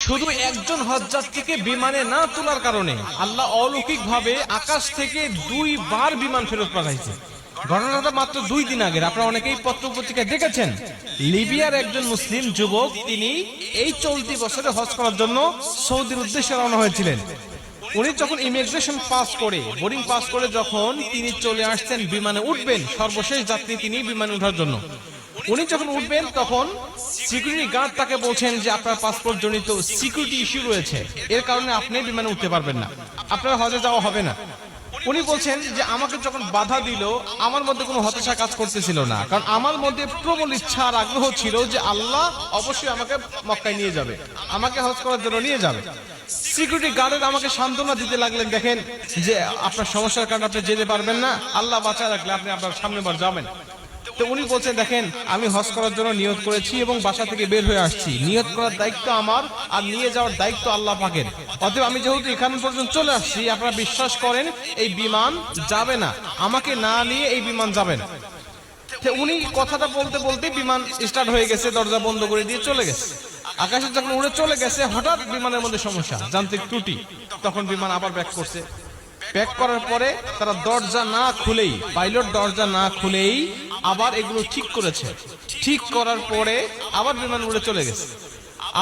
শুধু একজন হজযাত্রীকে বিমানে না তোলার কারণে আল্লাহ অলৌকিকভাবে আকাশ থেকে 2 বার বিমান ফেরত পাঠাইছে। ঘটনাটা মাত্র 2 দিন আগের। আপনারা অনেকেই পত্র পত্রিকায় দেখেছেন, লিবিয়ার একজন মুসলিম যুবক তিনি এই চলতি বছরে হজ করার জন্য সৌদির উদ্দেশ্যে রওনা হয়েছিলেন। উনি যখন ইমিগ্রেশন পাস করে, বোর্ডিং পাস করে যখন তিনি চলে আসছেন বিমানে উঠবেন, সর্বশেষ যাত্রী তিনি বিমানে ওঠার জন্য, উনি যখন উঠবেন তখন সিকিউরিটি গার্ড তাকে বলছেন যে আপনার পাসপোর্ট জনিত সিকিউরিটি ইস্যু রয়েছে, এর কারণে আপনি বিমানে উঠতে পারবেন না, আপনার হজে যাওয়া হবে না। উনি বলছেন যে আমাকে যখন বাধা দিল আমার মধ্যে কোনো হতাশা কাজ করতেছিল না, কারণ আমার মধ্যে প্রবল ইচ্ছা আর আগ্রহ ছিল যে আল্লাহ অবশ্যই আমাকে মক্কায় নিয়ে যাবে, আমাকে হজ করার জন্য নিয়ে যাবে। সিকিউরিটি গার্ডের আমাকে সান্ত্বনা দিতে লাগলেন, দেখেন যে আপনার সমস্যার কারণে আপনি যেতে পারবেন না, আল্লাহ বাঁচায় রাখলে আপনি আপনার সামনে বার যাবেন। তো উনি বলছেন দেখেন আমি হজ করার জন্য নিয়ত করেছি এবং বাসা থেকে বের হয়ে আসছি, নিয়ত করার দায়িত্ব আমার আর নিয়ে যাওয়ার দায়িত্ব আল্লাহ পাকের। অতএব আমি যেহেতু এখান পর্যন্ত চলে আসছি, আপনারা বিশ্বাস করেন এই বিমান যাবে না, আমাকে না নিয়ে এই বিমান যাবে না। উনি কথাটা বলতে বলতে বিমান স্টার্ট হয়ে গেছে, দরজা বন্ধ করে দিয়ে চলে গেছে। আকাশে যখন উড়ে চলে গেছে হঠাৎ বিমানের মধ্যে সমস্যা, যান্ত্রিক ত্রুটি। তখন বিমান আবার ব্যাক করছে। ব্যাক করার পরে তারা দরজা না খুলেই, পাইলট দরজা না খুলেই আবার এগুলো ঠিক করেছে। ঠিক করার পরে আবার বিমান উড়ে চলে গেছে।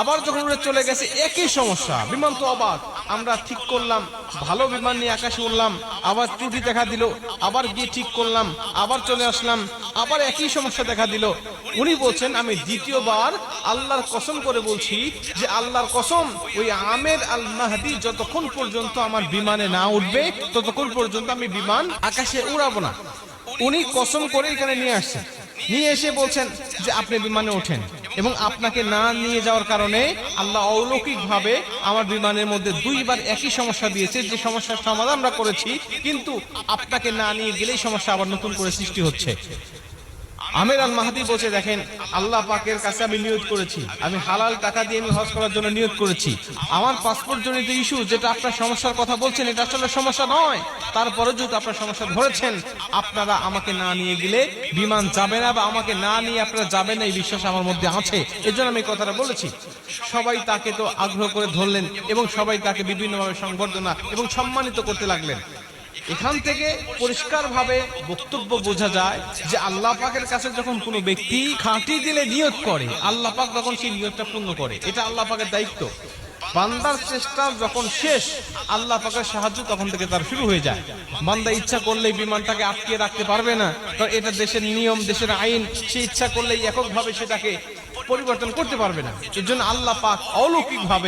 আবার যখন উড়ে চলে গেছে একই সমস্যা, বিমান তো অবাক, আমরা ঠিক করলাম, ভালো বিমান নিয়ে আকাশে উড়লাম, আবার ত্রুটি দেখা দিল, আবার গিয়ে ঠিক করলাম, আবার চলে আসলাম, আবার একই সমস্যা দেখা দিল। উনি বলছেন আমি দ্বিতীয়বার আল্লাহর কসম করে বলছি যে আল্লাহর কসম, ওই আমের আল মাহদি যতক্ষণ পর্যন্ত আমার বিমানে না উঠবে ততক্ষণ পর্যন্ত আমি বিমান আকাশে উড়াবো না। উনি কসম করে এখানে নিয়ে আসছেন, নিয়ে এসে বলছেন যে আপনি বিমানে ওঠেন, এবং আপনাকে না নিয়ে যাওয়ার কারণে আল্লাহ অলৌকিকভাবে আমার বিমানের মধ্যে 2 বার একই সমস্যা দিয়েছে, যে সমস্যার সমাধান আমরা করেছি, কিন্তু আপনাকে না নিয়ে গেলেই সমস্যা আবার নতুন করে সৃষ্টি হচ্ছে। আমের আল মাহদি বলছে দেখেন আল্লাহ পাকের কাছে আমি নিয়ত করেছি, আমি হালাল টাকা দিয়ে আমি হজ করার জন্য নিয়ত করেছি, আমার পাসপোর্ট জনিত ইস্যু যেটা আপনার সমস্যার কথা বলছেন এটা আসলে সমস্যা নয়, তারপরে যদি আপনার সমস্যা ধরেছেন আপনারা আমাকে না নিয়ে গেলে বিমান যাবে না, বা আমাকে না নিয়ে আপনারা যাবেন না, এই বিশ্বাস আমার মধ্যে আছে, এজন্য আমি কথাটা বলেছি। সবাই তাকে তো আগ্রহ করে ধরলেন এবং সবাই তাকে বিভিন্নভাবে সংবর্ধনা এবং সম্মানিত করতে লাগলেন। এখান থেকে পরিষ্কারভাবে বক্তব্য বোঝা যায় যে আল্লাহ পাকের কাছে যখন কোনো ব্যক্তি খাঁটি দিলে নিয়ত করে, আল্লাহ পাক তখন সেই নিয়তটা পূর্ণ করে, এটা আল্লাহ পাকের দায়িত্ব। বান্দার চেষ্টা যখন শেষ, আল্লাহ পাকের সাহায্য তখন থেকে তার শুরু হয়ে যায়। বান্দা ইচ্ছা করলেই বিমানটাকে আটকে রাখতে পারবে না, কারণ এটা দেশের নিয়ম, দেশের আইন, সে ইচ্ছা করলেই এককভাবে সেটাকে পরিবর্তন করতে পারবে না। এর জন্য আল্লাহ পাক অলৌকিকভাবে